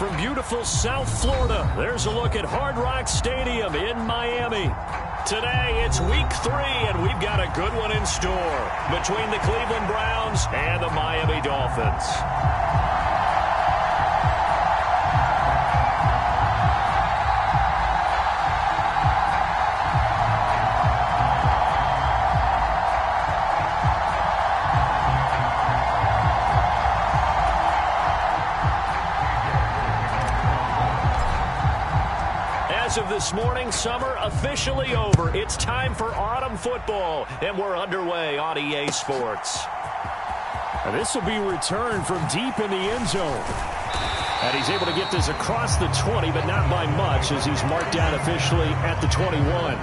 from beautiful South Florida, there's a look at Hard Rock Stadium in Miami. Today, it's week 3, and we've got a good one in store between the Cleveland Browns and the Miami Dolphins. As of this morning, summer officially over. It's time for autumn football, and we're underway on EA Sports. And this will be returned from deep in the end zone. And he's able to get this across the 20, but not by much, as he's marked down officially at the 21.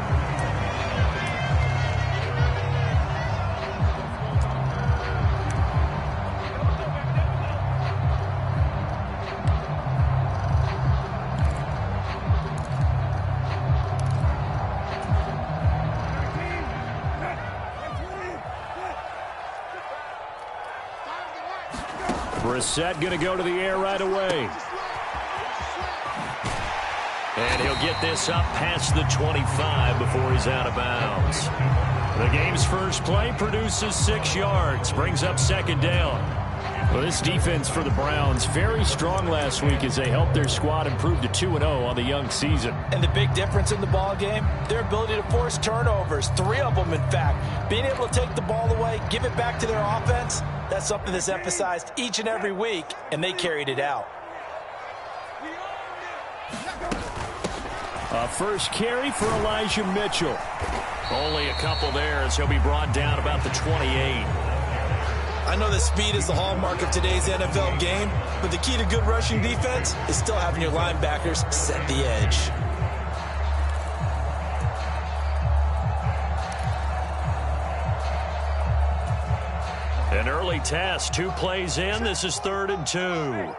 Brissett going to go to the air right away. And he'll get this up past the 25 before he's out of bounds. The game's first play produces 6 yards, brings up second down. Well, this defense for the Browns, very strong last week as they helped their squad improve to 2-0 on the young season. And the big difference in the ball game, their ability to force turnovers, 3 of them in fact. Being able to take the ball away, give it back to their offense, that's something that's emphasized each and every week, and they carried it out. A first carry for Elijah Mitchell. Only a couple there as he'll be brought down about the 28. I know that speed is the hallmark of today's NFL game, but the key to good rushing defense is still having your linebackers set the edge. An early test, 2 plays in. This is 3rd and 2.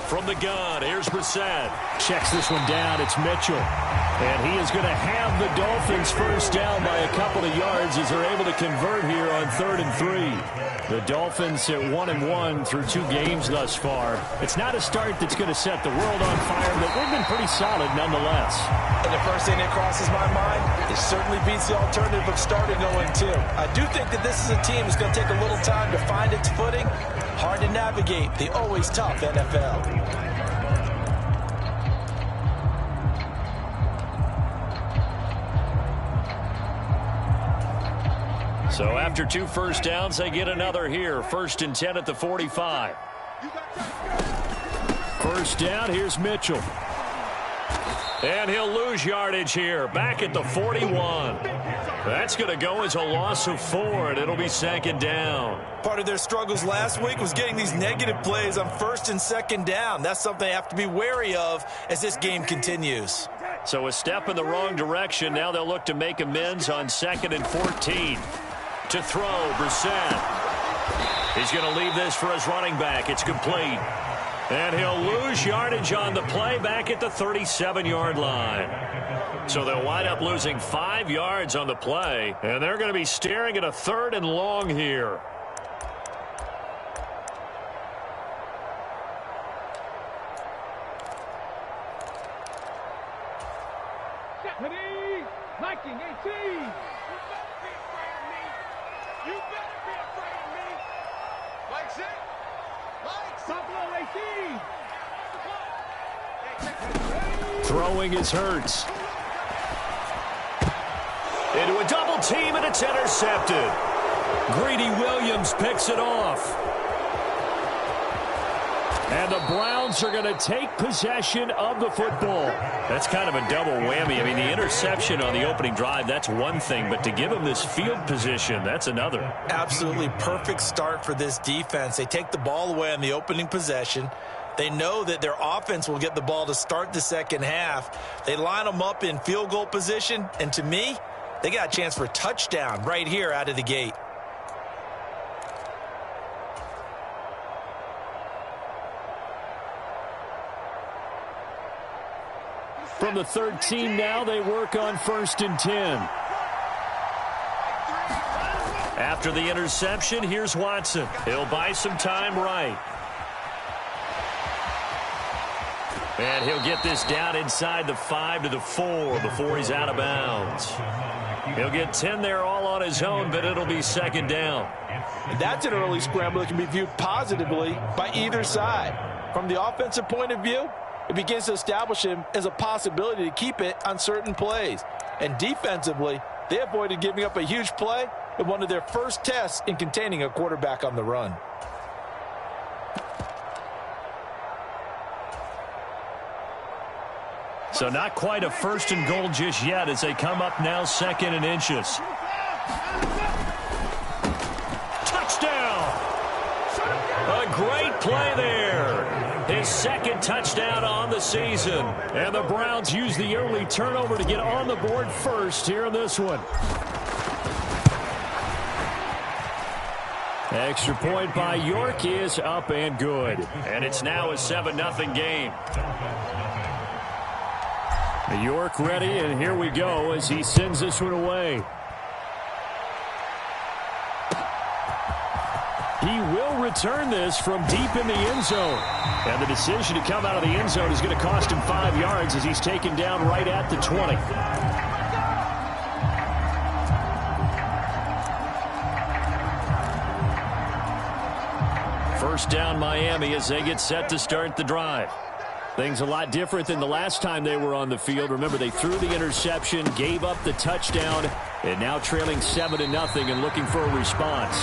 From the gun, here's Brissett. Checks this one down. It's Mitchell. And he is going to have the Dolphins first down by a couple of yards as they're able to convert here on 3rd and 3. The Dolphins at 1-1 through 2 games thus far. It's not a start that's going to set the world on fire, but they've been pretty solid nonetheless. And the first thing that crosses my mind, it certainly beats the alternative of starting 0-2. I do think that this is a team that's going to take a little time to find its footing. Hard to navigate the always tough NFL. So after 2 first downs, they get another here. 1st and 10 at the 45. First down, here's Mitchell. And he'll lose yardage here, back at the 41. That's going to go as a loss of 4, and it'll be 2nd down. Part of their struggles last week was getting these negative plays on 1st and 2nd down. That's something they have to be wary of as this game continues. So a step in the wrong direction. Now they'll look to make amends on 2nd and 14. To throw, Brissett. He's going to leave this for his running back. It's complete. And he'll lose yardage on the play back at the 37-yard line. So they'll wind up losing 5 yards on the play, and they're going to be staring at a 3rd and long here. Deputy, Viking 18. You better be afraid of me. Mike's it. Mike, Buffalo 18. Throwing is Hurts. Into a double team, and it's intercepted. Greedy Williams picks it off. And the Browns are going to take possession of the football. That's kind of a double whammy. I mean, the interception on the opening drive, that's one thing. But to give them this field position, that's another. Absolutely perfect start for this defense. They take the ball away on the opening possession. They know that their offense will get the ball to start the second half. They line them up in field goal position. And to me, they got a chance for a touchdown right here out of the gate. From the 13 now, they work on 1st and 10. After the interception, here's Watson. He'll buy some time right. And he'll get this down inside the 5 to the 4 before he's out of bounds. He'll get 10 there all on his own, but it'll be second down. And that's an early scramble that can be viewed positively by either side. From the offensive point of view, it begins to establish him as a possibility to keep it on certain plays. And defensively, they avoided giving up a huge play in one of their first tests in containing a quarterback on the run. So not quite a first and goal just yet as they come up now second and inches. Touchdown! A great play there. His second touchdown on the season. And the Browns use the early turnover to get on the board first here in this one. Extra point by York is up and good. And it's now a 7-0 game. York ready, and here we go as he sends this one away. He will return this from deep in the end zone. And the decision to come out of the end zone is going to cost him 5 yards as he's taken down right at the 20. First down Miami as they get set to start the drive. Things a lot different than the last time they were on the field. Remember, they threw the interception, gave up the touchdown, and now trailing 7-0 and looking for a response.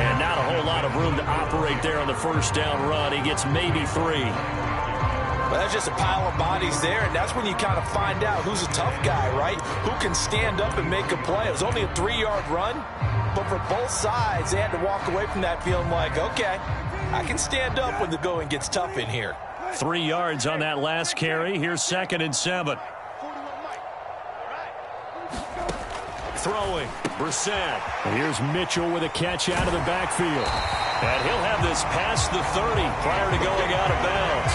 And not a whole lot of room to operate there on the first down run. He gets maybe 3. Well, that's just a pile of bodies there, and that's when you kind of find out who's a tough guy, right? Who can stand up and make a play. It was only a 3-yard run, but for both sides, they had to walk away from that feeling like, okay, I can stand up when the going gets tough in here. 3 yards on that last carry. Here's 2nd and 7. Throwing, Brissett. Here's Mitchell with a catch out of the backfield. And he'll have this past the 30 prior to going out of bounds.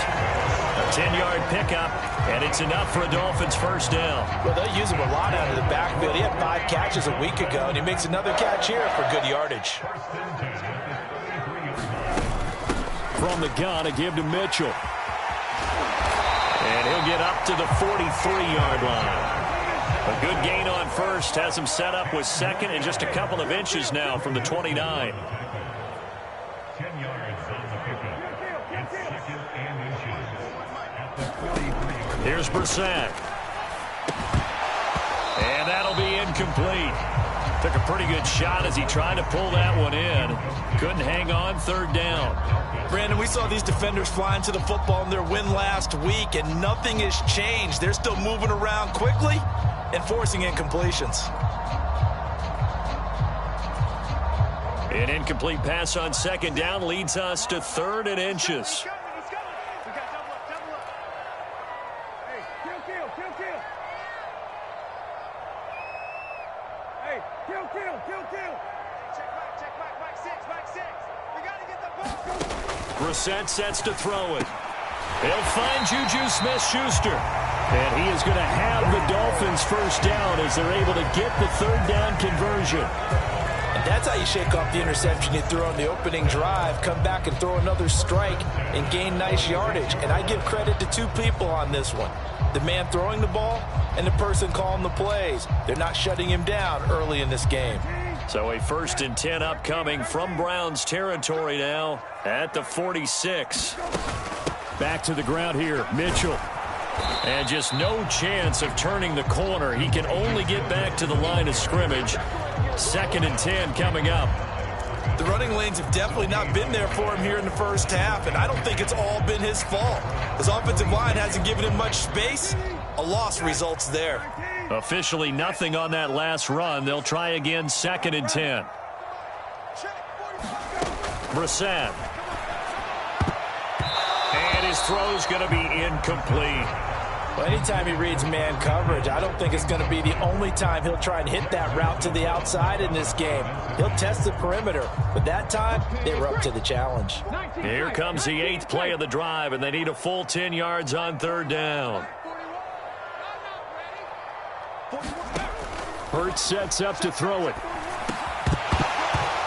A 10-yard pickup, and it's enough for a Dolphins first down. Well, they'll use him a lot out of the backfield. He had 5 catches a week ago, and he makes another catch here for good yardage. From the gun, a give to Mitchell. And he'll get up to the 43-yard line. A good gain on first has him set up with second and just a couple of inches now from the 29. 10 yards on the pickup. It's 2nd and inches at the 43. Here's Brissett. And that'll be incomplete. Took a pretty good shot as he tried to pull that one in. Couldn't hang on, 3rd down. Brandon, we saw these defenders flying to the football in their win last week, and nothing has changed. They're still moving around quickly and forcing incompletions. An incomplete pass on 2nd down leads us to 3rd and inches. Brissett sets to throw it. He'll find Juju Smith-Schuster. And he is going to have the Dolphins first down as they're able to get the 3rd down conversion. And that's how you shake off the interception you threw on the opening drive, come back and throw another strike and gain nice yardage. And I give credit to 2 people on this one. The man throwing the ball and the person calling the plays. They're not shutting him down early in this game. So a 1st and 10 upcoming from Browns territory now at the 46. Back to the ground here, Mitchell. And just no chance of turning the corner. He can only get back to the line of scrimmage. 2nd and 10 coming up. The running lanes have definitely not been there for him here in the first half, and I don't think it's all been his fault. His offensive line hasn't given him much space. A loss results there. Officially nothing on that last run. They'll try again, 2nd and 10. Brissett. And his throw's going to be incomplete. Well, anytime he reads man coverage, I don't think it's going to be the only time he'll try and hit that route to the outside in this game. He'll test the perimeter, but that time they were up to the challenge. Here comes the 8th play of the drive, and they need a full 10 yards on 3rd down. Hurts sets up to throw it.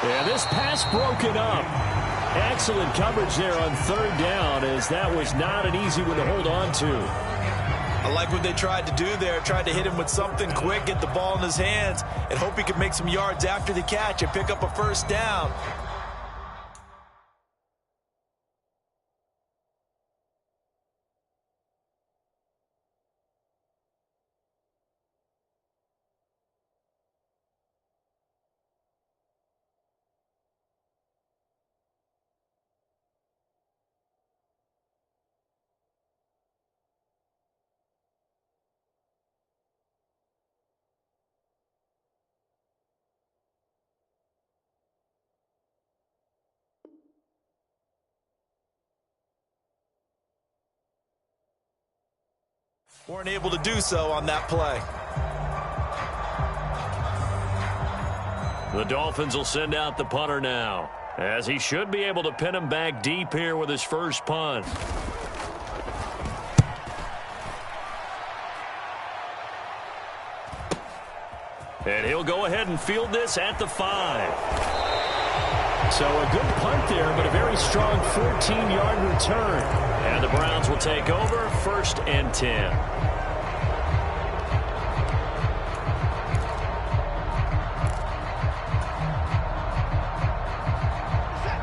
Yeah, this pass broken up. Excellent coverage there on third down, as that was not an easy one to hold on to. I like what they tried to do there. Tried to hit him with something quick, get the ball in his hands, and hope he could make some yards after the catch and pick up a first down. Weren't able to do so on that play. The Dolphins will send out the punter now, as he should be able to pin him back deep here with his first punt. And he'll go ahead and field this at the 5. So a good punt there, but a very strong 14-yard return. And the Browns will take over, 1st and 10.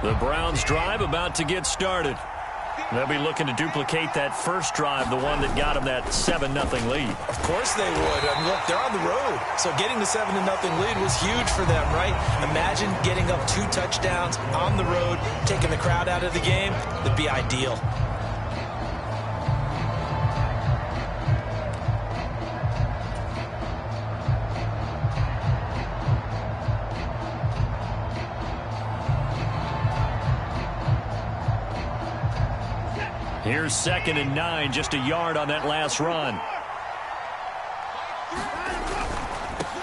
The Browns drive about to get started. They'll be looking to duplicate that first drive, the one that got them that 7-0 lead. Of course they would. I mean, look, they're on the road. So getting the 7-0 lead was huge for them, right? Imagine getting up 2 touchdowns on the road, taking the crowd out of the game. That'd be ideal. Here's 2nd and 9, just a yard on that last run.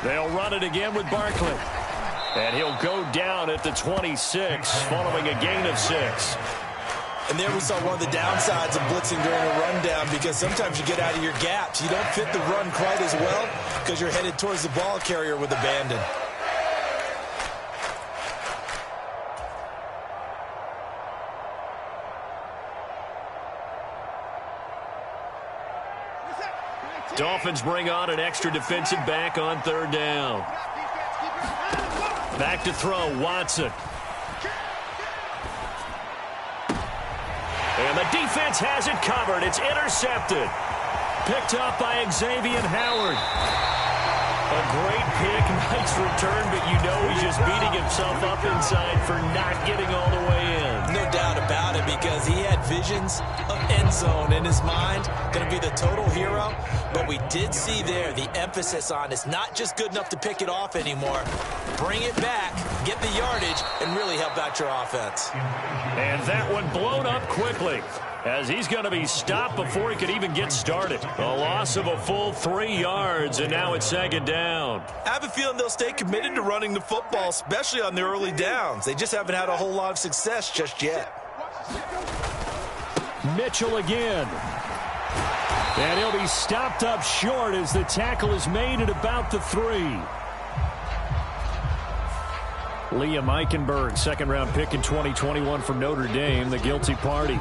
They'll run it again with Barkley. And he'll go down at the 26, following a gain of 6. And there we saw one of the downsides of blitzing during a rundown, because sometimes you get out of your gaps. You don't fit the run quite as well because you're headed towards the ball carrier with abandon. Dolphins bring on an extra defensive back on 3rd down. Back to throw, Watson. And the defense has it covered. It's intercepted. Picked up by Xavier Howard. A great pick, nice return, but you know he's just beating himself up inside for not getting all the way in. No doubt about it, because he had visions of end zone in his mind. Going to be the total hero. But we did see there the emphasis on it's not just good enough to pick it off anymore. Bring it back, get the yardage, and really help out your offense. And that one blown up quickly, as he's going to be stopped before he could even get started. A loss of a full 3 yards, and now it's 2nd down. I have a feeling they'll stay committed to running the football, especially on their early downs. They just haven't had a whole lot of success just yet. Mitchell again. And he'll be stopped up short as the tackle is made at about the 3. Liam Eichenberg, 2nd-round pick in 2021 from Notre Dame, the guilty party.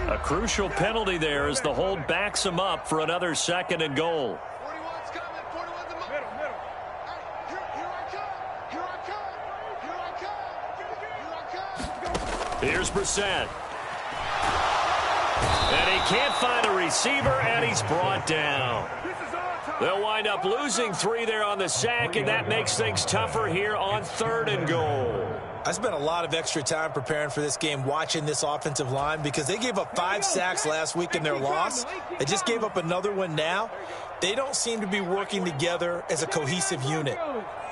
A crucial penalty there as the hold backs him up for another 2nd and goal. 41's coming. 41's in middle. Here I come. Here's Brissett. And he can't find a receiver, and he's brought down. They'll wind up losing 3 there on the sack, and that makes things tougher here on 3rd and goal. I spent a lot of extra time preparing for this game, watching this offensive line, because they gave up 5 sacks last week in their loss. They just gave up another one now. They don't seem to be working together as a cohesive unit,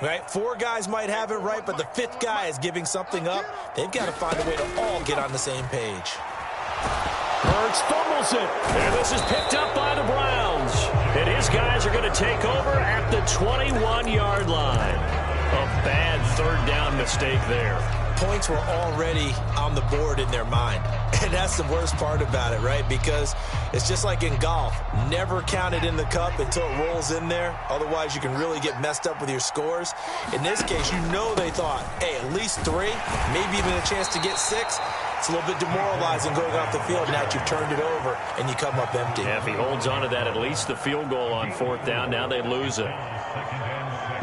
right? 4 guys might have it right, but the 5th guy is giving something up. They've got to find a way to all get on the same page. Hurts fumbles it. And this is picked up by the Browns. And his guys are going to take over at the 21-yard line. A bad 3rd down mistake there. points were already on the board in their mind. And that's the worst part about it, right? Because it's just like in golf. Never count it in the cup until it rolls in there. Otherwise, you can really get messed up with your scores. In this case, you know they thought, hey, at least 3, maybe even a chance to get 6. It's a little bit demoralizing going off the field now that you've turned it over and you come up empty. Yeah, if he holds on to that, at least the field goal on 4th down, now they lose it.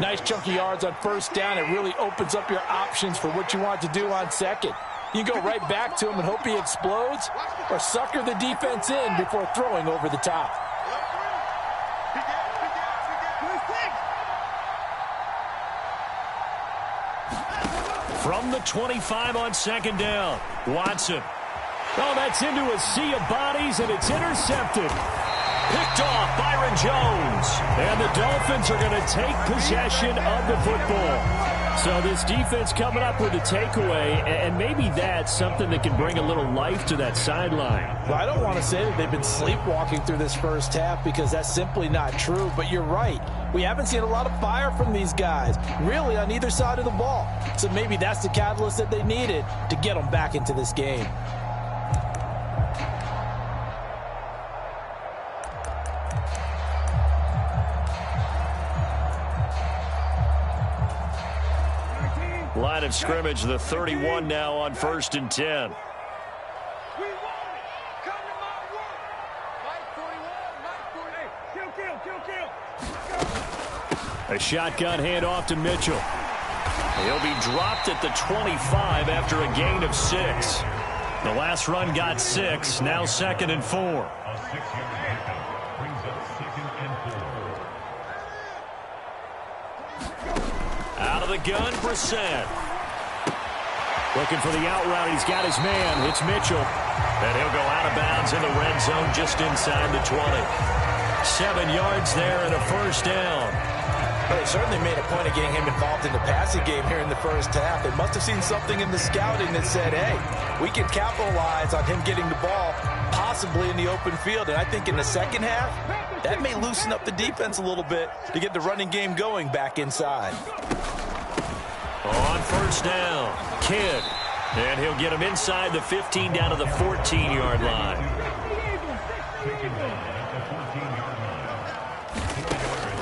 Nice chunky yards on 1st down. It really opens up your options for what you want to do on 2nd. You can go right back to him and hope he explodes, or sucker the defense in before throwing over the top. From the 25 on 2nd down, Watson. Oh, that's into a sea of bodies, and it's intercepted. Picked off Byron Jones. And the Dolphins are going to take possession of the football. So this defense coming up with a takeaway, and maybe that's something that can bring a little life to that sideline. Well, I don't want to say that they've been sleepwalking through this first half because that's simply not true, but you're right. We haven't seen a lot of fire from these guys, really on either side of the ball. So maybe that's the catalyst that they needed to get them back into this game. Line of scrimmage, the 31 now on 1st and 10. We want it. Come to my work. Mike 41, Mike 48. Kill. A shotgun handoff to Mitchell. He'll be dropped at the 25 after a gain of 6. The last run got 6, now 2nd and 4. Out of the gun, Brissett. Looking for the out route. He's got his man. It's Mitchell. And he'll go out of bounds in the red zone just inside the 20. 7 yards there and a 1st down. Well, they certainly made a point of getting him involved in the passing game here in the first half. They must have seen something in the scouting that said, hey, we can capitalize on him getting the ball possibly in the open field. And I think in the second half, that may loosen up the defense a little bit to get the running game going back inside. On 1st down, Kidd. And he'll get him inside the 15 down to the 14-yard line.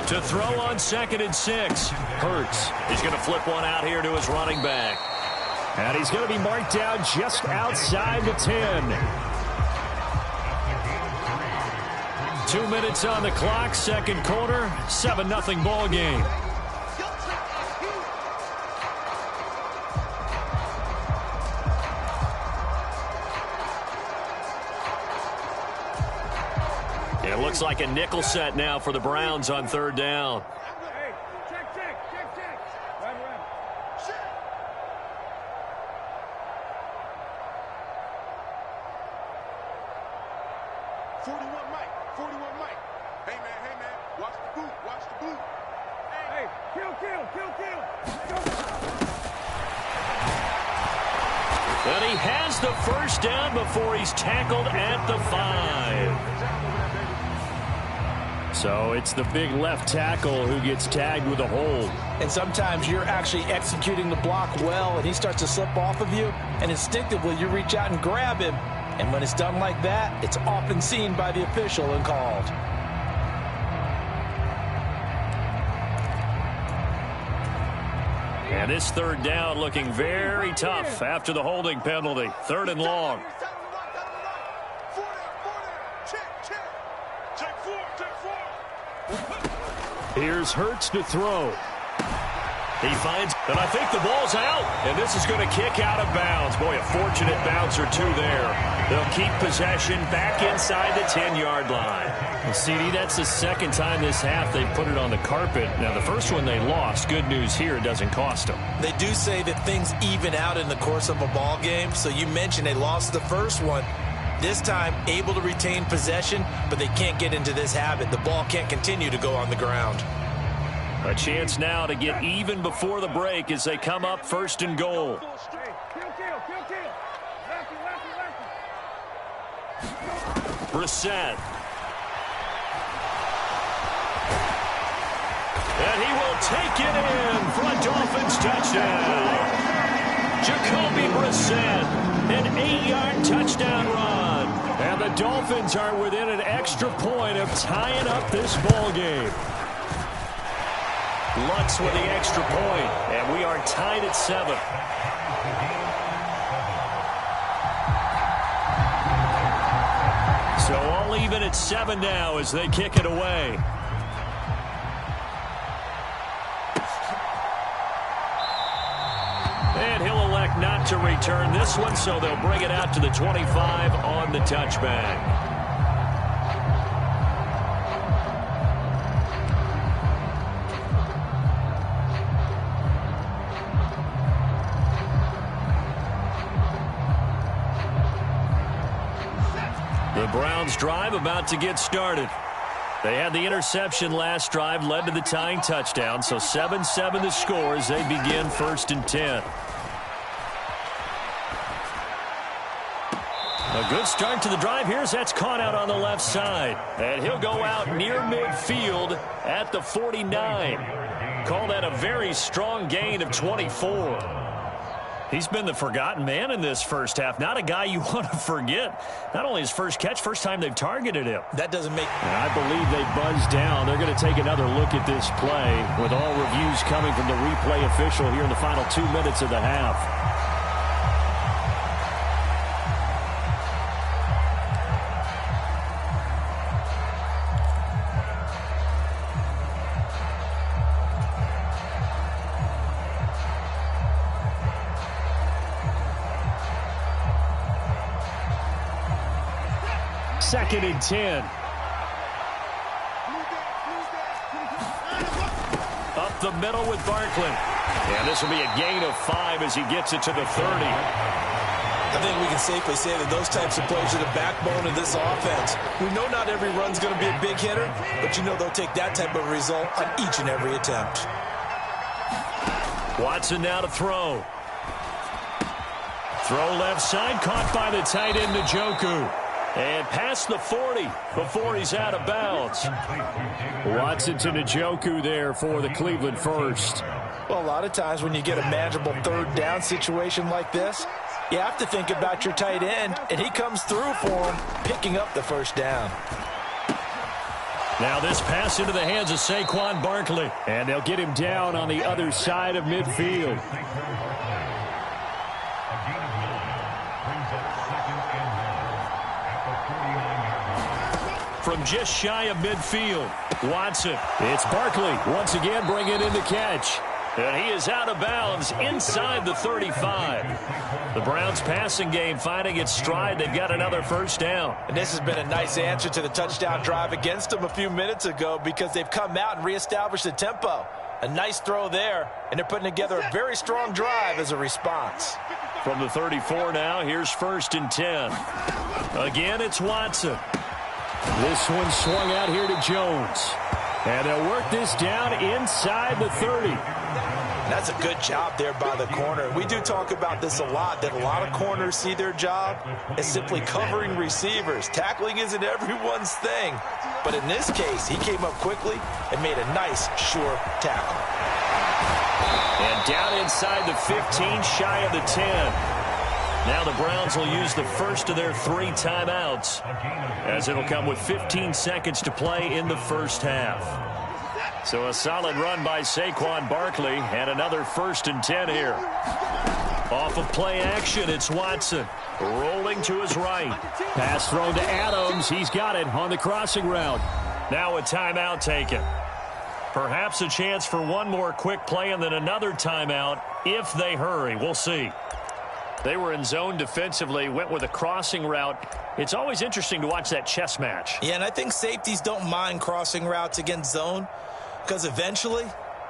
To throw on 2nd and 6, Hurts. He's going to flip one out here to his running back. And he's going to be marked down just outside the 10. 2 minutes on the clock, 2nd quarter, 7-0 ball game. It looks like a nickel set now for the Browns on 3rd down. Hey, check. Right. 41 Mike. Hey, man. Watch the boot. Hey, kill. And he has the 1st down before he's tackled at the 5. So it's the big left tackle who gets tagged with a hold. And sometimes you're actually executing the block well, and he starts to slip off of you, and instinctively you reach out and grab him. And when it's done like that, it's often seen by the official and called. And this 3rd down looking very tough after the holding penalty. 3rd and long. Here's Hurts to throw. He finds, and I think the ball's out, and this is going to kick out of bounds. Boy, a fortunate bounce or two there. They'll keep possession back inside the 10-yard line. Well, CD, that's the 2nd time this half they've put it on the carpet. Now, the first one they lost. Good news here, it doesn't cost them. They do say that things even out in the course of a ball game. So you mentioned they lost the first one. This time, able to retain possession, but they can't get into this habit. The ball can't continue to go on the ground. A chance now to get even before the break as they come up 1st and goal. Kill. Brissett. And he will take it in for a Dolphins touchdown. Jacoby Brissett, an 8-yard touchdown run. And the Dolphins are within an extra point of tying up this ball game. Lutz with the extra point, and we are tied at 7. So all even at 7 now as they kick it away. And he'll elect not to return this one, so they'll bring it out to the 25 on the touchback. The Browns drive about to get started. They had the interception last drive, led to the tying touchdown, so 7-7 the score as they begin 1st and 10. A good start to the drive here as that's caught out on the left side. And he'll go out near midfield at the 49. Call that a very strong gain of 24. He's been the forgotten man in this first half. Not a guy you want to forget. Not only his first catch, first time they've targeted him. That doesn't make... And I believe they buzzed down. They're going to take another look at this play with all reviews coming from the replay official here in the final 2 minutes of the half. Second and 10. Up the middle with Barkley. And this will be a gain of 5 as he gets it to the 30. I think we can safely say that those types of plays are the backbone of this offense. We know not every run's going to be a big hitter, but you know they'll take that type of result on each and every attempt. Watson now to throw. Throw left side, caught by the tight end Njoku. And past the 40 before he's out of bounds. Watson to Njoku there for the Cleveland first. Well, a lot of times when you get a manageable third down situation like this, you have to think about your tight end, and he comes through for him, picking up the first down. Now this pass into the hands of Saquon Barkley. And they'll get him down on the other side of midfield. From just shy of midfield, Watson. It's Barkley once again bringing in the catch. And he is out of bounds inside the 35. The Browns passing game finding its stride. They've got another first down. And this has been a nice answer to the touchdown drive against them a few minutes ago because they've come out and reestablished the tempo. A nice throw there, and they're putting together a very strong drive as a response. From the 34 now, here's 1st and 10. Again, it's Watson. This one swung out here to Jones. And they'll work this down inside the 30. That's a good job there by the corner. We do talk about this a lot, that a lot of corners see their job as simply covering receivers. Tackling isn't everyone's thing. But in this case, he came up quickly and made a nice, sure tackle. And down inside the 15, shy of the 10. Now the Browns will use the first of their 3 timeouts, as it'll come with 15 seconds to play in the first half. So a solid run by Saquon Barkley, and another 1st and 10 here. Off of play action, it's Watson. Rolling to his right. Pass thrown to Adams. He's got it on the crossing route. Now a timeout taken. Perhaps a chance for one more quick play and then another timeout if they hurry. We'll see. They were in zone defensively, went with a crossing route. It's always interesting to watch that chess match. Yeah, and I think safeties don't mind crossing routes against zone because eventually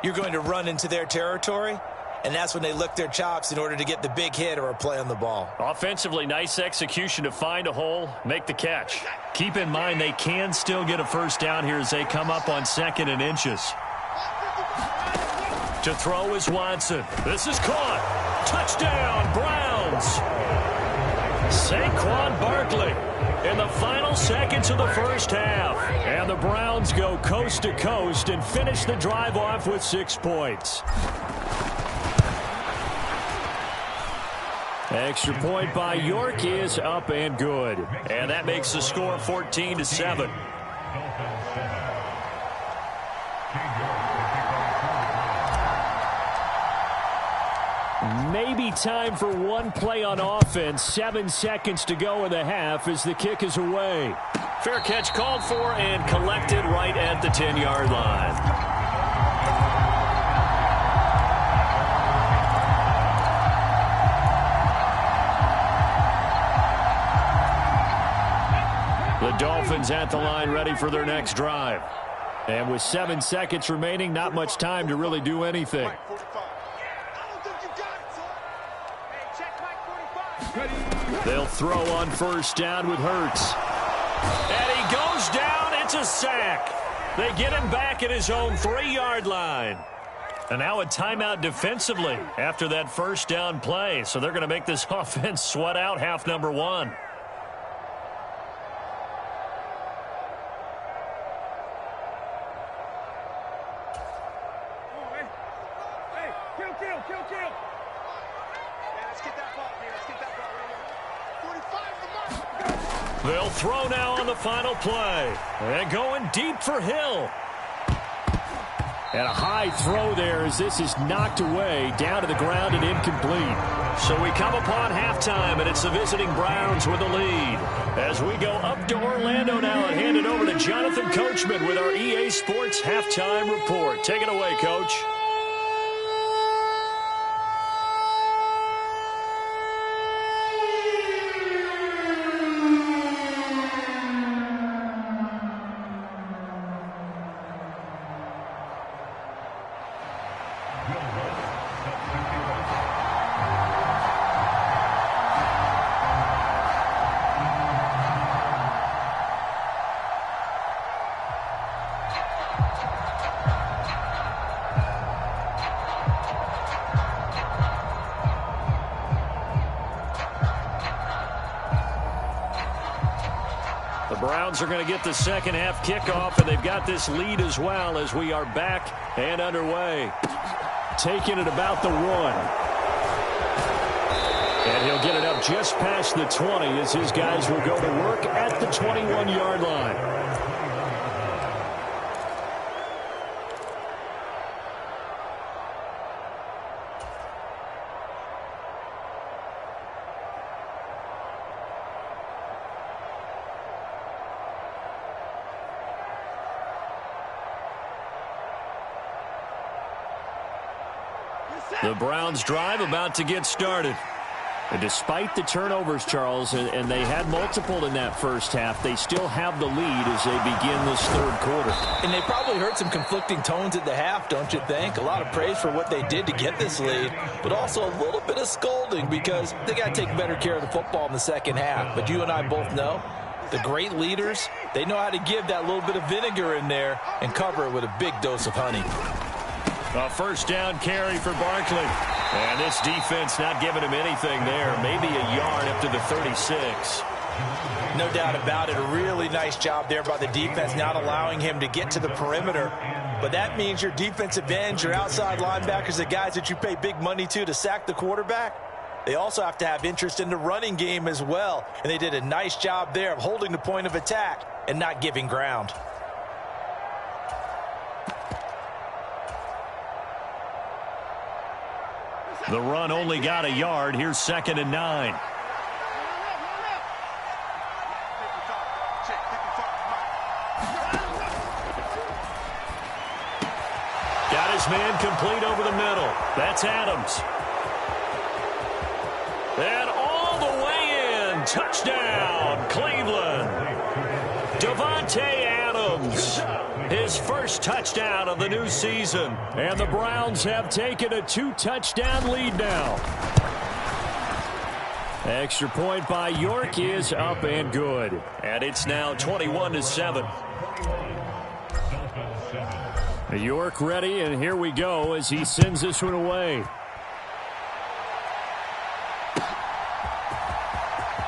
you're going to run into their territory, and that's when they lick their chops in order to get the big hit or a play on the ball. Offensively, nice execution to find a hole, make the catch. Keep in mind they can still get a first down here as they come up on 2nd and inches. To throw is Watson. This is caught. Touchdown, Browns. Saquon Barkley in the final seconds of the first half. And the Browns go coast to coast and finish the drive off with 6 points. Extra point by York is up and good. And that makes the score 14-7. Maybe time for one play on offense. 7 seconds to go in the half as the kick is away. Fair catch called for and collected right at the 10-yard line. The Dolphins at the line ready for their next drive. And with 7 seconds remaining, not much time to really do anything. They'll throw on first down with Hurts. And he goes down. It's a sack. They get him back at his own 3-yard line. And now a timeout defensively after that first down play. So they're going to make this offense sweat out half number 1. They'll throw now on the final play. And going deep for Hill. And a high throw there as this is knocked away, down to the ground and incomplete. So we come upon halftime, and it's the visiting Browns with the lead. As we go up to Orlando now and hand it over to Jonathan Coachman with our EA Sports Halftime Report. Take it away, Coach. Browns are going to get the second half kickoff, and they've got this lead as well as we are back and underway. Taking it about the 1. And he'll get it up just past the 20 as his guys will go to work at the 21-yard line. The Browns drive about to get started. And despite the turnovers, Charles, and they had multiple in that first half, they still have the lead as they begin this third quarter. And they probably heard some conflicting tones at the half, don't you think? A lot of praise for what they did to get this lead, but also a little bit of scolding because they got to take better care of the football in the second half. But you and I both know the great leaders, they know how to give that little bit of vinegar in there and cover it with a big dose of honey. A first down carry for Barkley. And this defense not giving him anything there. Maybe a yard up to the 36. No doubt about it. A really nice job there by the defense, not allowing him to get to the perimeter. But that means your defensive ends, your outside linebackers, the guys that you pay big money to sack the quarterback, they also have to have interest in the running game as well. And they did a nice job there of holding the point of attack and not giving ground. The run only got a yard. Here's 2nd and 9. Got his man complete over the middle. That's Adams. And all the way in. Touchdown, Cleveland. Davante Adams. His first touchdown of the new season. And the Browns have taken a 2-touchdown lead now. Extra point by York is up and good. And it's now 21-7. York ready, and here we go as he sends this one away.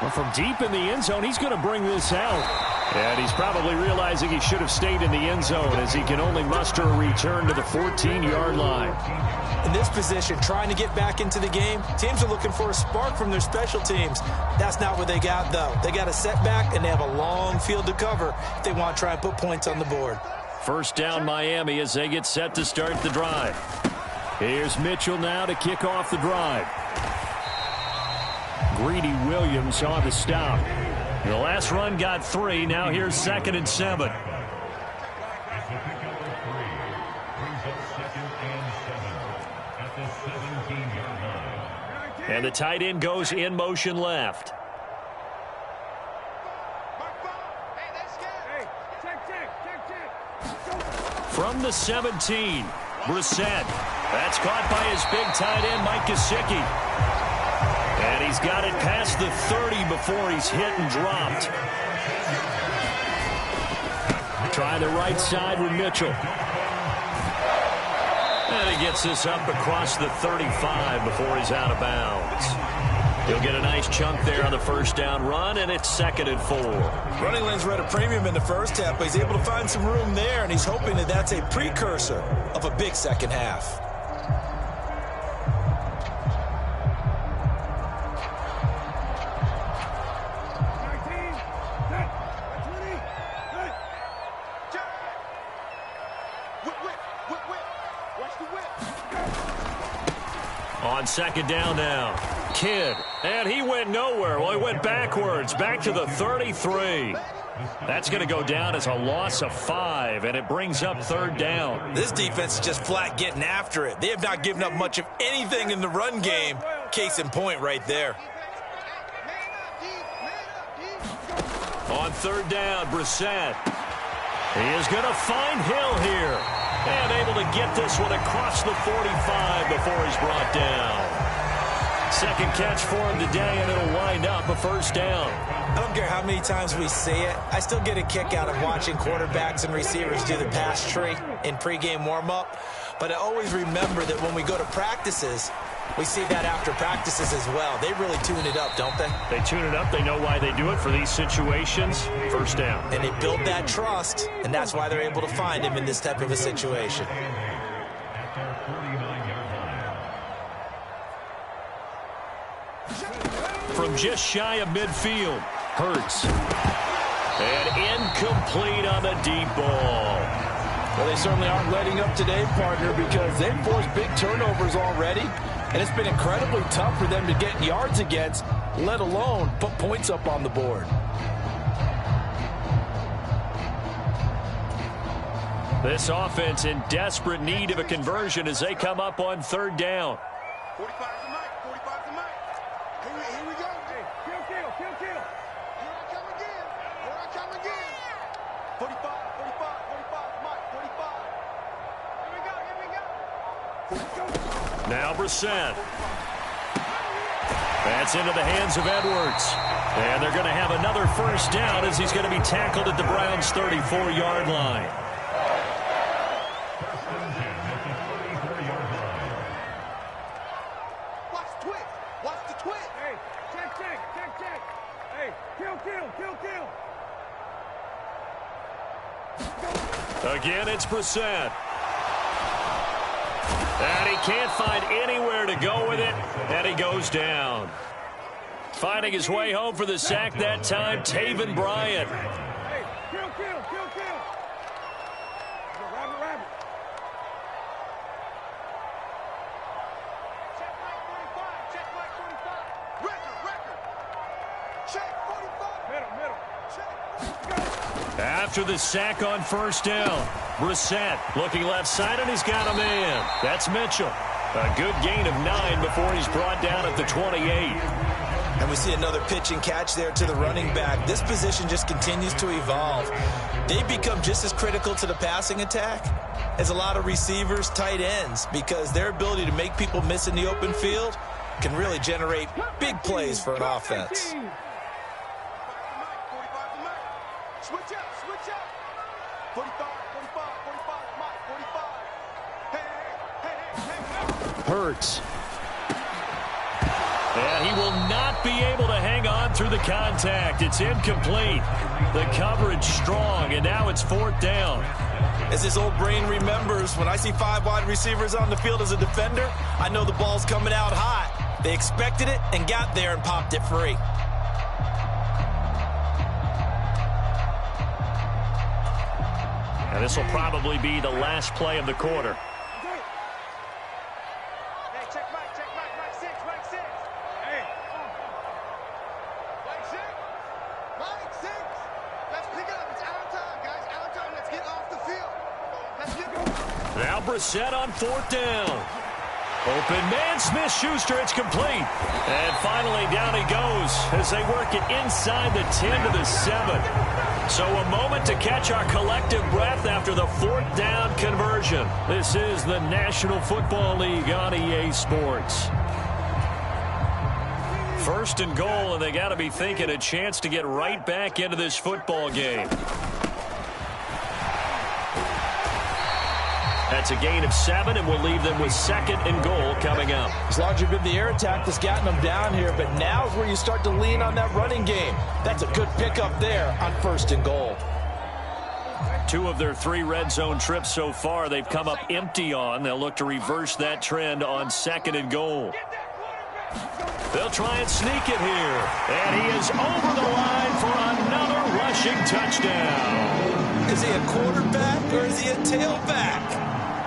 Well, from deep in the end zone, he's going to bring this out. And he's probably realizing he should have stayed in the end zone as he can only muster a return to the 14-yard line. And this position, trying to get back into the game. Teams are looking for a spark from their special teams. That's not what they got, though. They got a setback, and they have a long field to cover if they want to try and put points on the board. First down, Miami, as they get set to start the drive. Here's Mitchell now to kick off the drive. Greedy Williams on the stop. The last run got 3. Now here's 2nd and 7. And the tight end goes in motion left. From the 17, Brissett. That's caught by his big tight end, Mike Gesicki. And he's got it past the 30 before he's hit and dropped. Try the right side with Mitchell. And he gets this up across the 35 before he's out of bounds. He'll get a nice chunk there on the first down run, and it's 2nd and 4. Running lanes were at a premium in the first half, but he's able to find some room there, and he's hoping that that's a precursor of a big second half. On 2nd down now, Kidd, and he went nowhere. Well, he went backwards, back to the 33. That's going to go down as a loss of 5, and it brings up 3rd down. This defense is just flat getting after it. They have not given up much of anything in the run game. Case in point right there. On 3rd down, Brissett. He is going to find Hill here. And able to get this one across the 45 before he's brought down. 2nd catch for him today, and it'll wind up a 1st down. I don't care how many times we say it. I still get a kick out of watching quarterbacks and receivers do the pass tree in pregame warm-up. But I always remember that when we go to practices, we see that after practices as well. They really tune it up, don't they? They tune it up. They know why they do it for these situations. 1st down. And they build that trust, and that's why they're able to find him in this type of a situation. From just shy of midfield, Hurts. And incomplete on the deep ball. Well, they certainly aren't letting up today, partner, because they've forced big turnovers already. And it's been incredibly tough for them to get yards against, let alone put points up on the board. This offense in desperate need of a conversion as they come up on 3rd down. 45 to Mike. 45 to Mike. Here we go. Hey, kill. Here I come again. 45, Mike. 45. Here we go. Now Brissett. That's into the hands of Edwards. And they're going to have another 1st down as he's going to be tackled at the Browns' 34-yard line. Watch the twist. Hey, check. Hey, kill. Again, it's Brissett. And he can't find anywhere to go with it, and he goes down. Finding his way home for the sack that time, Taven Bryant. Hey, kill. Rabbit. Check Mike 45. Record. Check 45. Middle. Check. After the sack on 1st down, Brissett looking left side, and he's got a man. That's Mitchell. A good gain of 9 before he's brought down at the 28. And we see another pitch and catch there to the running back. This position just continues to evolve. They become just as critical to the passing attack as a lot of receivers, tight ends, because their ability to make people miss in the open field can really generate big plays for an offense. 45 to Mike. Switch up. 45, Mike. 45. Hey. Hurts. And he will not be able to hang on through the contact. It's incomplete. The coverage strong, and now it's 4th down. As his old brain remembers, when I see 5 wide receivers on the field as a defender, I know the ball's coming out hot. They expected it and got there and popped it free. And this will probably be the last play of the quarter. Hey, check Mike 6, Mike 6. Hey. Mike 6. Mike 6. Let's pick it up. It's out of time, guys. Out of time. Let's get off the field. Let's get going. Now Brissett on 4th down. Open man, Smith-Schuster, it's complete. And finally down he goes as they work it inside the 10 to the 7. So a moment to catch our collective breath after the 4th down conversion. This is the National Football League on EA Sports. 1st and goal, and they got to be thinking a chance to get right back into this football game. That's a gain of 7, and we'll leave them with 2nd and goal coming up. It's largely been the air attack that's gotten them down here, but now is where you start to lean on that running game. That's a good pickup there on 1st and goal. 2 of their 3 red zone trips so far they've come up empty on. They'll look to reverse that trend on 2nd and goal. They'll try and sneak it here. And he is over the line for another rushing touchdown. Is he a quarterback or is he a tailback?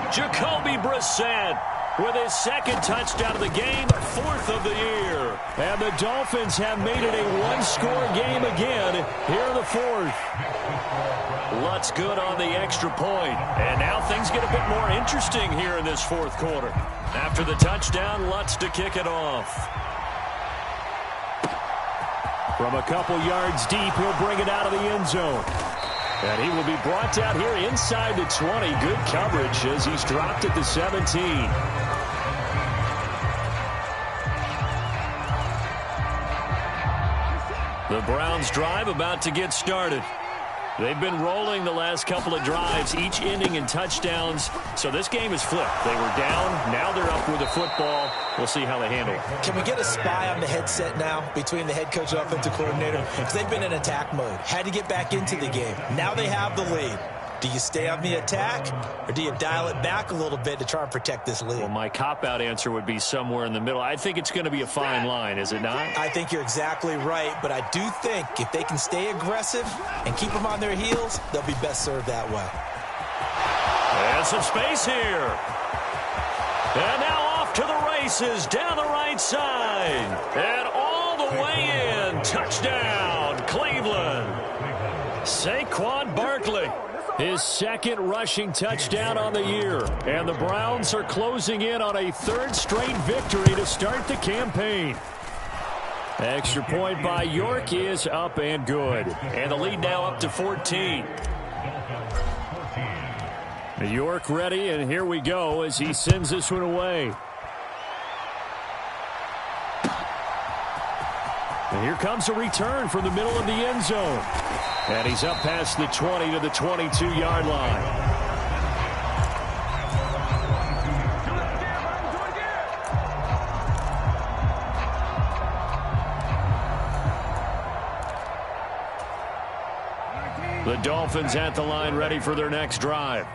Jacoby Brissett with his 2nd touchdown of the game, 4th of the year. And the Dolphins have made it a 1-score game again here in the 4th. Lutz good on the extra point. And now things get a bit more interesting here in this 4th quarter. After the touchdown, Lutz to kick it off. From a couple yards deep, he'll bring it out of the end zone. And he will be brought down here inside the 20. Good coverage as he's dropped at the 17. The Browns drive about to get started. They've been rolling the last couple of drives, each ending in touchdowns. So this game is flipped. They were down. Now they're up with the football. We'll see how they handle it. Can we get a spy on the headset now between the head coach and offensive coordinator? Because they've been in attack mode. Had to get back into the game. Now they have the lead. Do you stay on the attack, or do you dial it back a little bit to try and protect this lead? Well, my cop-out answer would be somewhere in the middle. I think it's going to be a fine line, is it not? I think you're exactly right, but I do think if they can stay aggressive and keep them on their heels, they'll be best served that way. And some space here. And now off to the races down the right side. And all the way in. Touchdown, Cleveland. Saquon Barkley. His 2nd rushing touchdown on the year. And the Browns are closing in on a 3rd straight victory to start the campaign. Extra point by York is up and good. And the lead now up to 14. York ready, and here we go as he sends this one away. And here comes a return from the middle of the end zone. And he's up past the 20 to the 22-yard line. The Dolphins at the line ready for their next drive.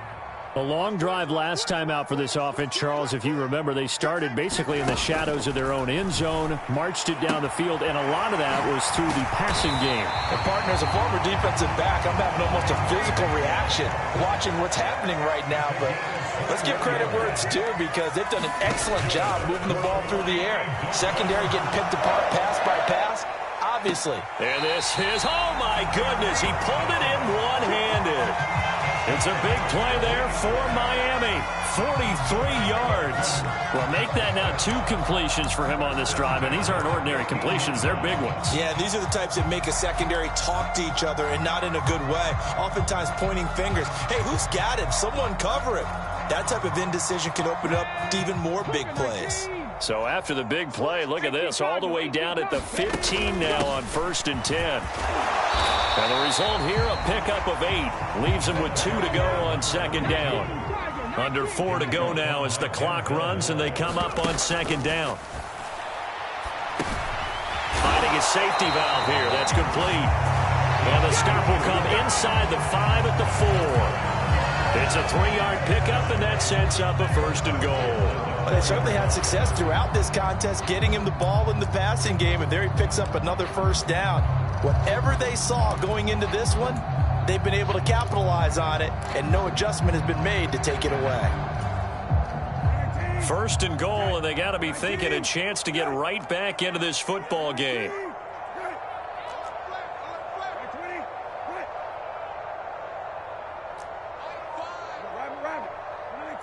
A long drive last time out for this offense, Charles. If you remember, they started basically in the shadows of their own end zone, marched it down the field, and a lot of that was through the passing game. The partner, as a former defensive back, I'm having almost a physical reaction watching what's happening right now. But let's give credit where it's due, because they've done an excellent job moving the ball through the air. Secondary getting picked apart pass by pass, obviously. And this is, oh my goodness, he pulled it in one-handed. It's a big play there for Miami. 43 yards. Well, make that now 2 completions for him on this drive, and these aren't ordinary completions. They're big ones. Yeah, these are the types that make a secondary talk to each other, and not in a good way. Oftentimes pointing fingers. Hey, who's got him? Someone cover him. That type of indecision can open up to even more big plays. So after the big play, look at this, all the way down at the 15 now on 1st and 10. And the result here, a pickup of 8. Leaves them with 2 to go on 2nd down. Under 4 to go now as the clock runs and they come up on 2nd down. Finding his safety valve here. That's complete. And the stop will come inside the 5 at the 4. It's a 3-yard pickup, and that sets up a 1st and goal. Well, they certainly had success throughout this contest, getting him the ball in the passing game, and there he picks up another 1st down. Whatever they saw going into this one, they've been able to capitalize on it, and no adjustment has been made to take it away. 1st and goal, and they got to be thinking a chance to get right back into this football game.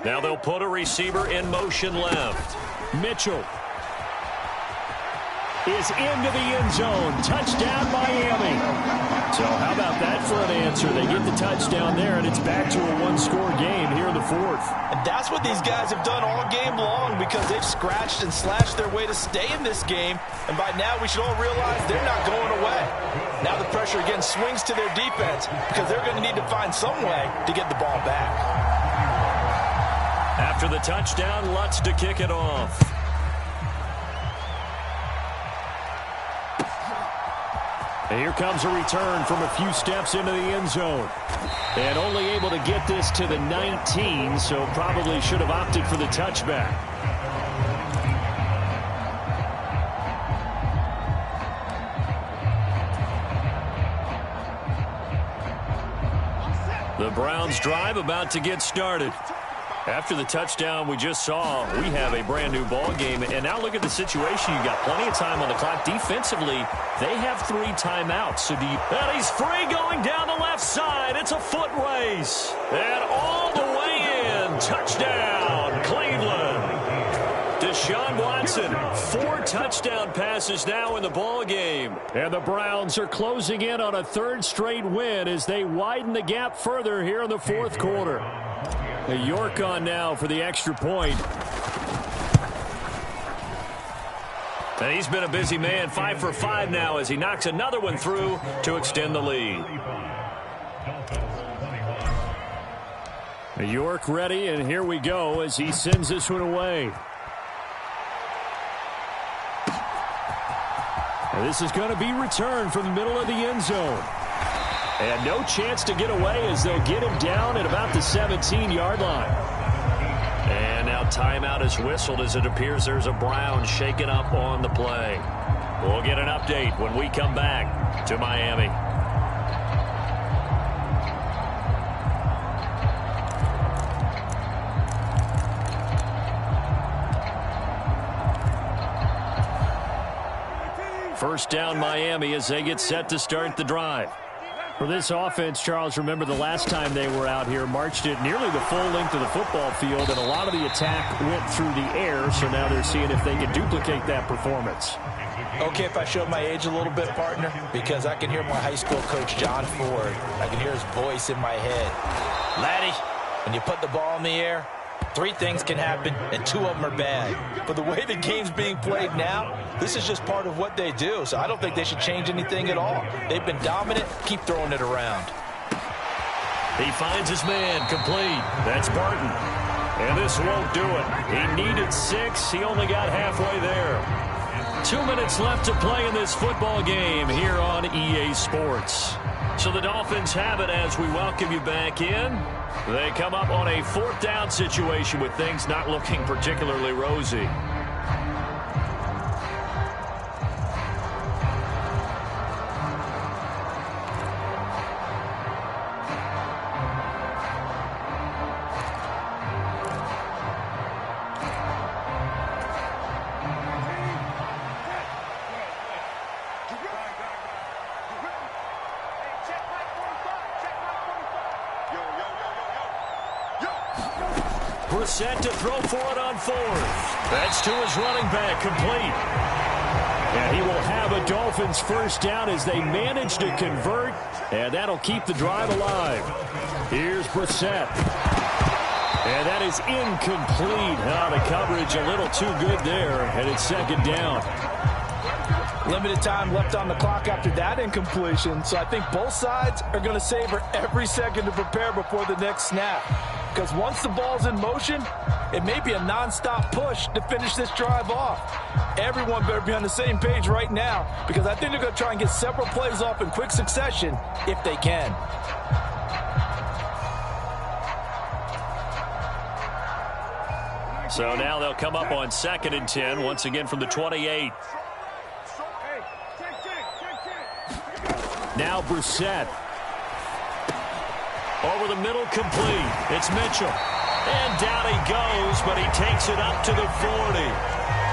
Now they'll put a receiver in motion left. Mitchell is into the end zone. Touchdown, Miami. So how about that for an answer? They get the touchdown there, and it's back to a 1-score game here in the 4th. And that's what these guys have done all game long, because they've scratched and slashed their way to stay in this game. And by now, we should all realize they're not going away. Now the pressure again swings to their defense, because they're going to need to find some way to get the ball back. After the touchdown, Lutz to kick it off. And here comes a return from a few steps into the end zone. And only able to get this to the 19, so probably should have opted for the touchback. The Browns drive about to get started. After the touchdown we just saw, we have a brand new ball game. And now look at the situation. You got plenty of time on the clock. Defensively, they have 3 timeouts. So and he's free going down the left side. It's a foot race. And all the way in. Touchdown, Cleveland. Deshaun Watson, 4 touchdown passes now in the ball game. And the Browns are closing in on a 3rd straight win as they widen the gap further here in the 4th quarter. York on now for the extra point. And he's been a busy man, 5 for 5 now as he knocks another one through to extend the lead. York ready, and here we go as he sends this one away. And this is going to be returned from the middle of the end zone. And no chance to get away as they'll get him down at about the 17-yard line. And now timeout is whistled as it appears there's a Brown shaken up on the play. We'll get an update when we come back to Miami. First down Miami as they get set to start the drive. For this offense, Charles, remember the last time they were out here, marched it nearly the full length of the football field, and a lot of the attack went through the air, so now they're seeing if they can duplicate that performance. Okay, if I show my age a little bit, partner, because I can hear my high school coach, John Ford. I can hear his voice in my head. Laddie, when you put the ball in the air, 3 things can happen, and 2 of them are bad. But the way the game's being played now, this is just part of what they do, so I don't think they should change anything at all. They've been dominant. Keep throwing it around. He finds his man, complete. That's Barton. And this won't do it. He needed 6. He only got halfway there. 2 minutes left to play in this football game here on EA Sports. So the Dolphins have it as we welcome you back in. They come up on a 4th down situation with things not looking particularly rosy. Set to throw for it on 4th. That's to his running back, complete. And he will have a Dolphins first down as they manage to convert, and that'll keep the drive alive. Here's Brissett. And that is incomplete. The coverage a little too good there, and it's 2nd down. Limited time left on the clock after that incompletion, so I think both sides are going to savor every second to prepare before the next snap. Because once the ball's in motion, It may be a non-stop push to finish this drive off. Everyone better be on the same page right now because I think they're going to try and get several plays off in quick succession if they can. So now they'll come up on 2nd and 10, once again from the 28. Now Brissett. Over the middle, complete. It's Mitchell. And down he goes, but he takes it up to the 40.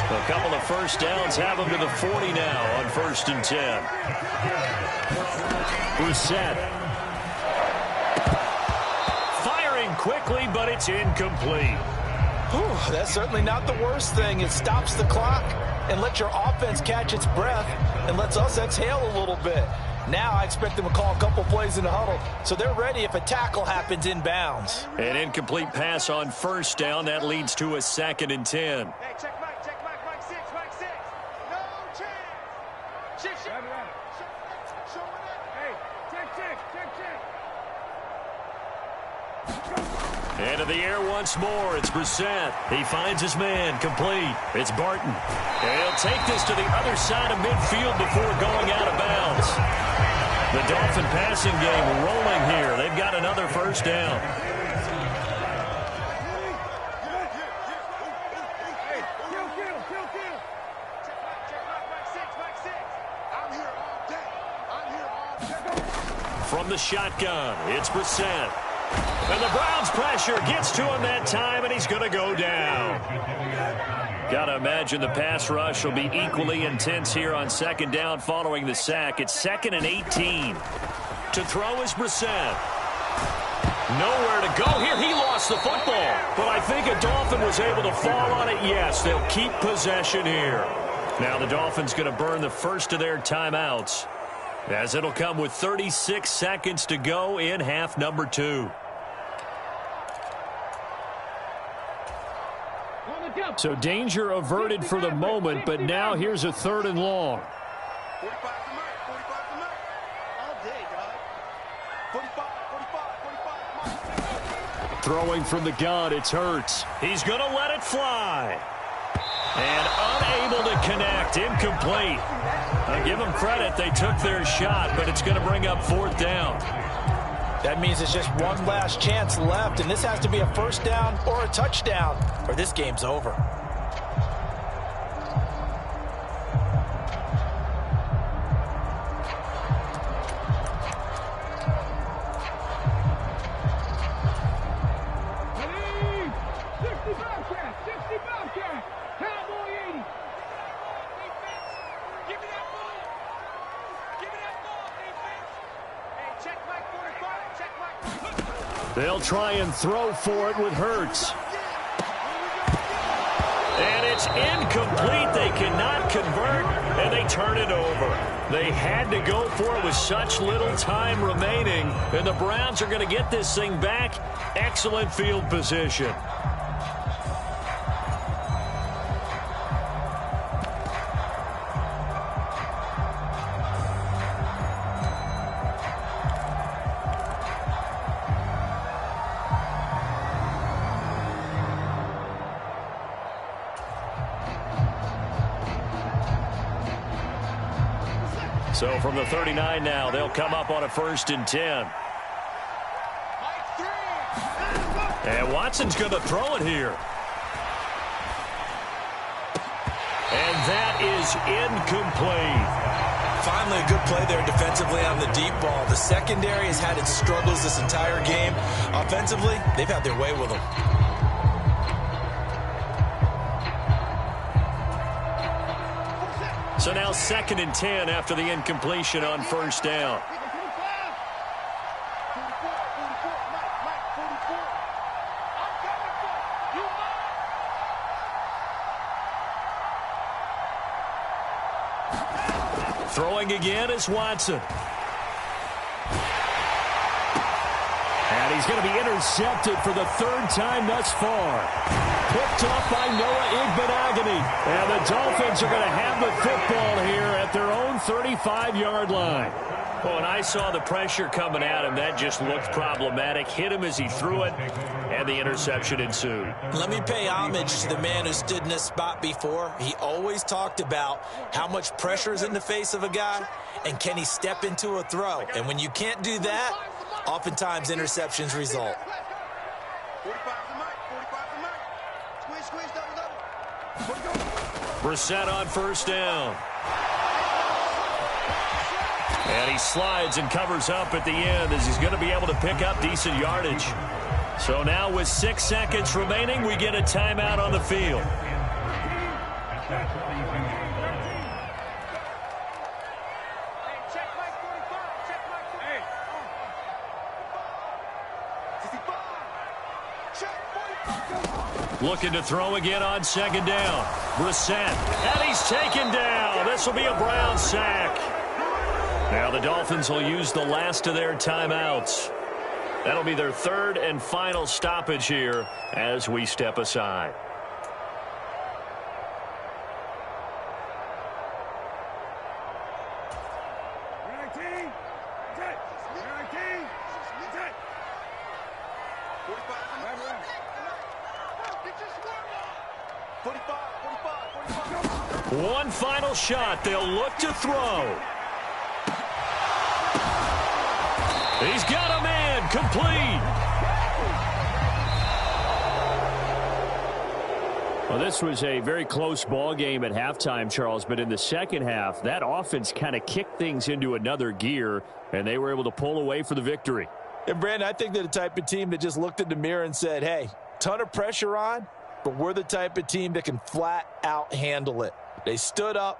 A couple of first downs have him to the 40 now on 1st and 10. Brissett. Firing quickly, but it's incomplete. Whew, that's certainly not the worst thing. It stops the clock and lets your offense catch its breath and lets us exhale a little bit. Now I expect them to call a couple plays in the huddle, so they're ready if a tackle happens inbounds. An incomplete pass on 1st down. That leads to a 2nd and 10. Hey, check Mike, Mike 6. No chance. Shift. Show it. Hey, check. Into the air once more. It's Brissett. He finds his man. Complete. It's Barton. And he'll take this to the other side of midfield before going out of bounds. The Dolphin passing game rolling here. They've got another first down. Kill. Check Mike 6. I'm here all day. From the shotgun, it's Brissett. And the Browns' pressure gets to him that time, and he's going to go down. Got to imagine the pass rush will be equally intense here on 2nd down following the sack. It's 2nd and 18. To throw is Brissett. Nowhere to go here. He lost the football. But I think a Dolphin was able to fall on it. Yes, they'll keep possession here. Now the Dolphins going to burn the first of their timeouts, as it'll come with 36 seconds to go in half number 2. So danger averted for the moment, but now here's a 3rd and long. 45 to Mike. All day, dog. 45. Throwing from the gun, it's Hurts. He's going to let it fly. And unable to connect. Incomplete. I give them credit. They took their shot, but it's going to bring up 4th down. That means it's just one last chance left, and this has to be a 1st down or a touchdown, or this game's over. They'll try and throw for it with Hurts. And it's incomplete. They cannot convert, and they turn it over. They had to go for it with such little time remaining, and the Browns are going to get this thing back. Excellent field position. So from the 39 now, they'll come up on a 1st and 10. And Watson's going to throw it here. And that is incomplete. Finally a good play there defensively on the deep ball. The secondary has had its struggles this entire game. Offensively, they've had their way with them. So now 2nd and 10 after the incompletion on 1st down. Throwing again is Watson. And he's going to be intercepted for the 3rd time thus far. Picked off by Noah Igbenogany. And the Dolphins are going to have the football here at their own 35-yard line. Well, when I saw the pressure coming at him, that just looked problematic. Hit him as he threw it, and the interception ensued. Let me pay homage to the man who stood in this spot before. He always talked about how much pressure is in the face of a guy, and can he step into a throw. And when you can't do that, oftentimes interceptions result. 45's the mic. 45's the mic. Squeeze, double. Brissett on first down. And he slides and covers up at the end as he's going to be able to pick up decent yardage. So now with 6 seconds remaining, we get a timeout on the field. Looking to throw again on second down. Brissett, and he's taken down. This will be a Brown sack. Now the Dolphins will use the last of their timeouts. That'll be their third and final stoppage here as we step aside. One final shot. They'll look to throw. He's got a man. Complete. Well, this was a very close ball game at halftime, Charles, but in the second half, that offense kind of kicked things into another gear, and they were able to pull away for the victory. And, Brandon, I think they're the type of team that just looked in the mirror and said, hey, ton of pressure on, but we're the type of team that can flat out handle it. They stood up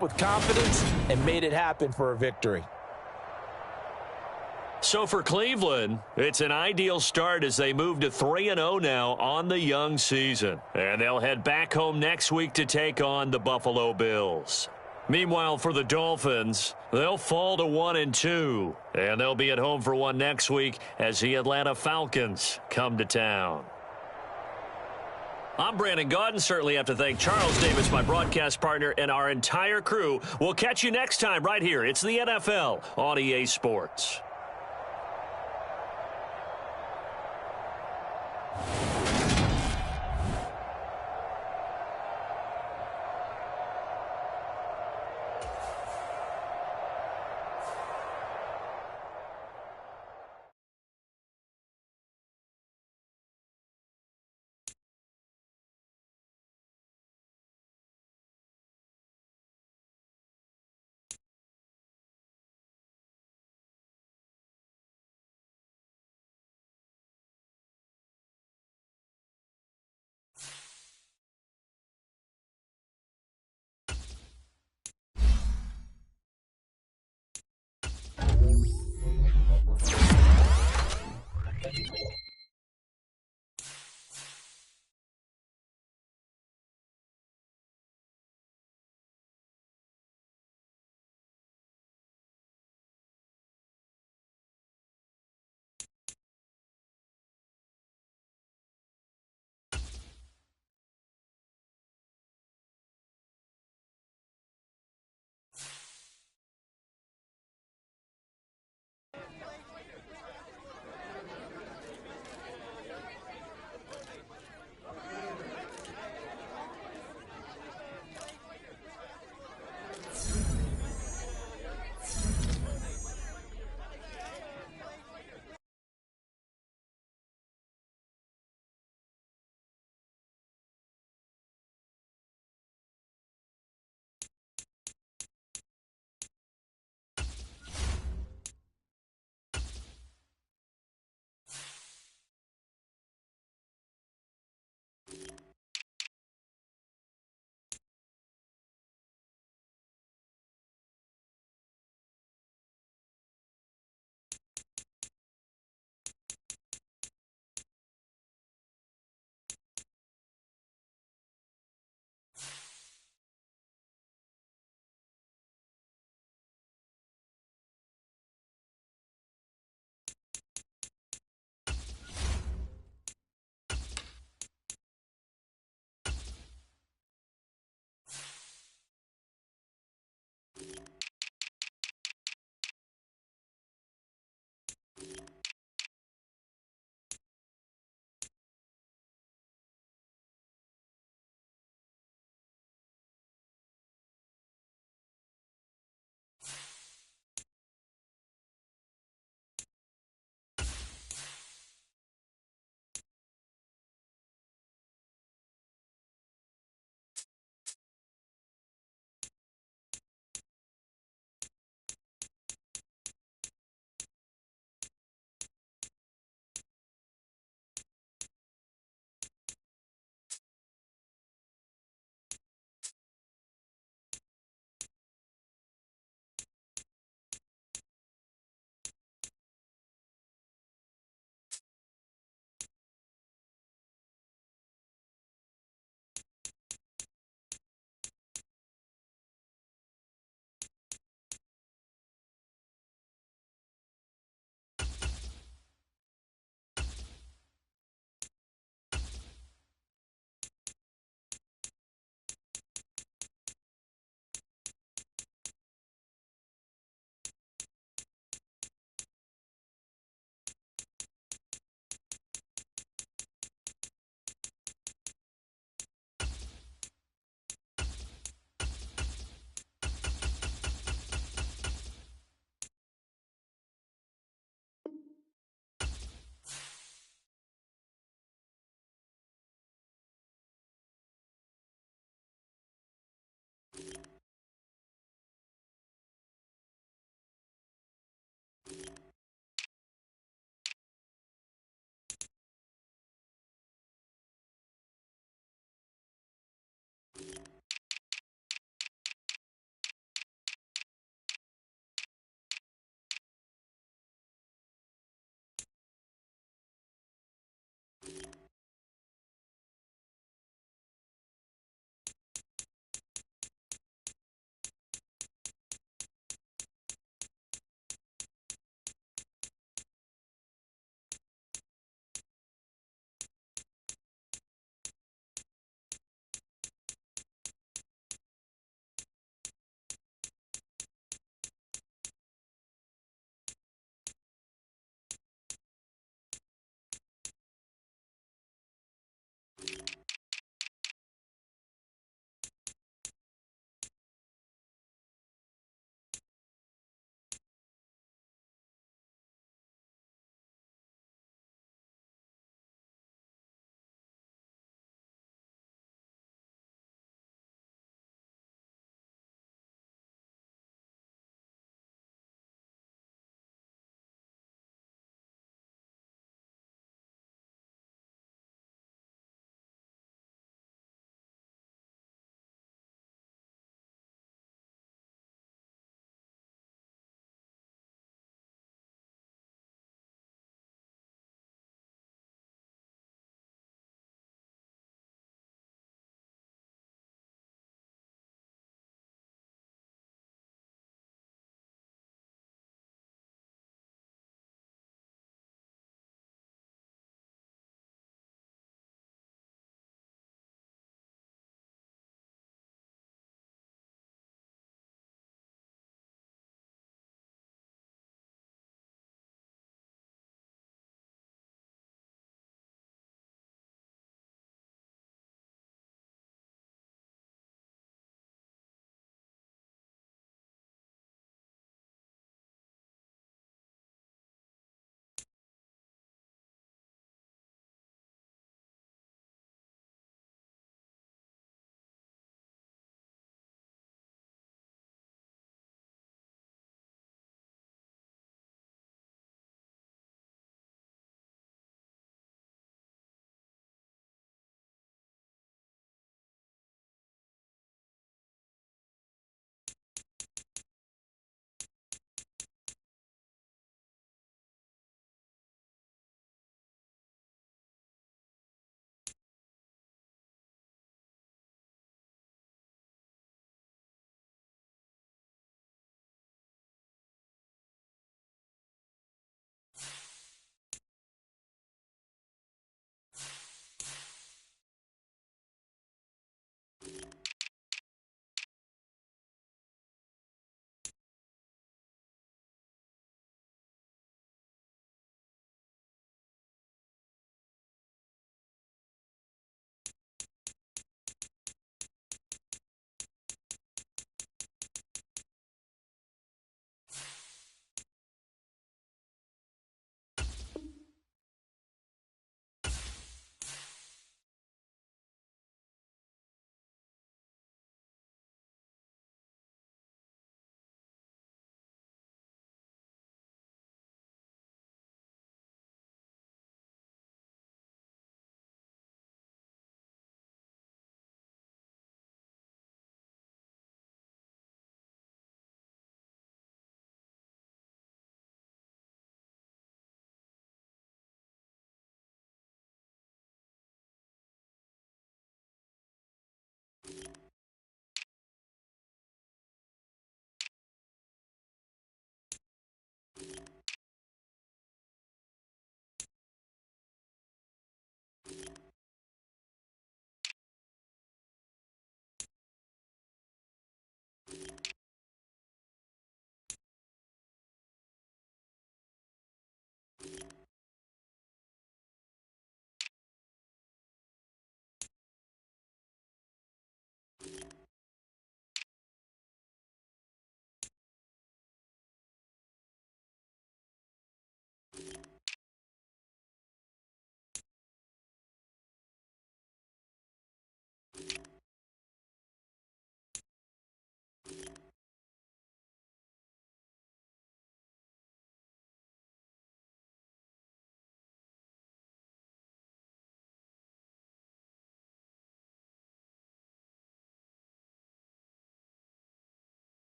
with confidence, and made it happen for a victory. So for Cleveland, it's an ideal start as they move to 3-0 now on the young season. And they'll head back home next week to take on the Buffalo Bills. Meanwhile, for the Dolphins, they'll fall to 1-2. And they'll be at home for one next week as the Atlanta Falcons come to town. I'm Brandon Gaudin. Certainly have to thank Charles Davis, my broadcast partner, and our entire crew. We'll catch you next time right here. It's the NFL on EA Sports.